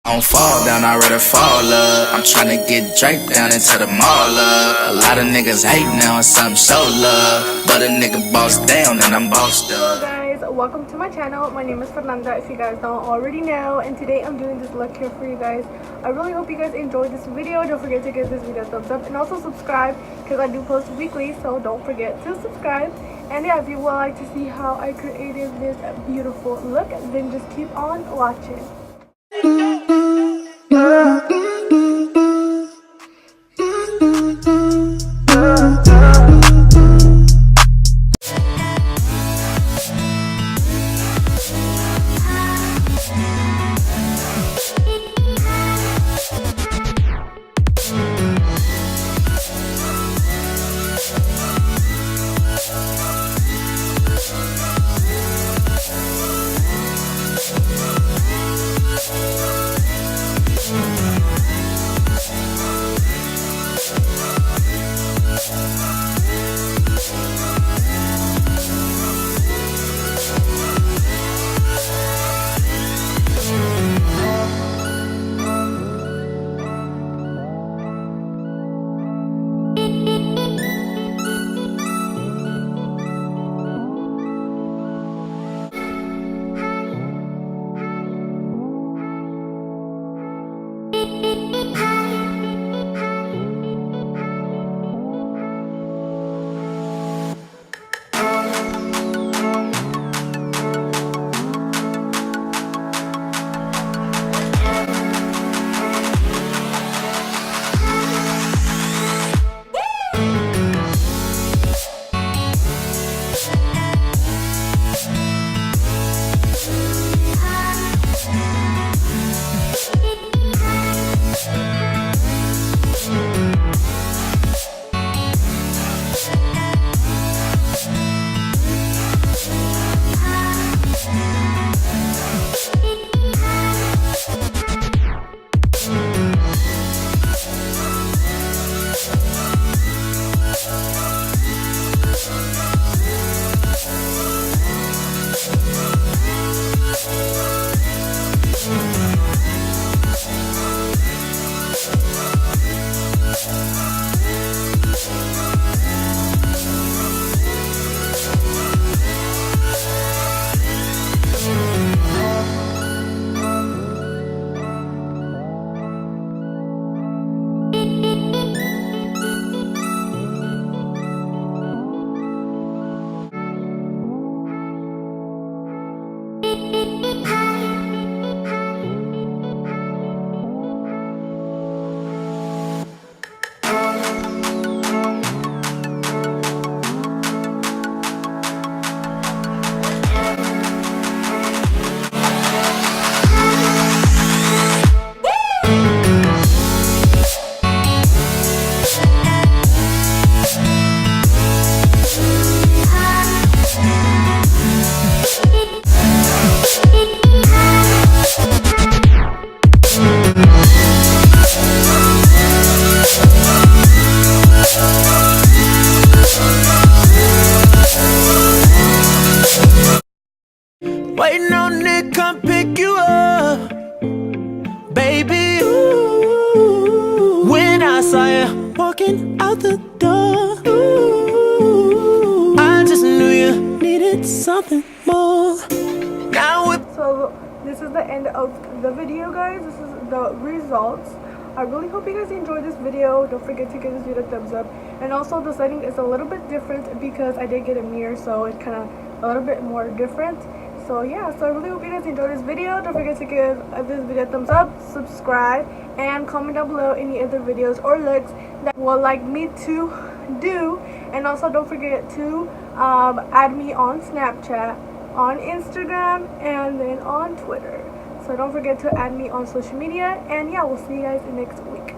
Don't fall down, I rather fall up. I'm tryna get Drake down into the mall up. A lot of niggas hate now and some show love, but a nigga boss down and I'm bossed up. Hello guys, welcome to my channel. My name is Fernanda, if you guys don't already know, and today I'm doing this look here for you guys. I really hope you guys enjoyed this video. Don't forget to give this video a thumbs up and also subscribe, because I do post weekly, so don't forget to subscribe. And yeah, if you would like to see how I created this beautiful look, then just keep on watching. Waiting on Nick, come pick you up, baby. Ooh, when I saw you walking out the door, ooh, I just knew you needed something more. Now we're So this is the end of the video, guys. This is the results. I really hope you guys enjoyed this video. Don't forget to give this video a thumbs up, and also the setting is a little bit different because I did get a mirror, so it's kind of a little bit more different. So yeah, so I really hope you guys enjoyed this video. Don't forget to give this video a thumbs up, subscribe, and comment down below any other videos or looks that you would like me to do. And also don't forget to add me on Snapchat, on Instagram, and then on Twitter. So don't forget to add me on social media. And yeah, we'll see you guys next week.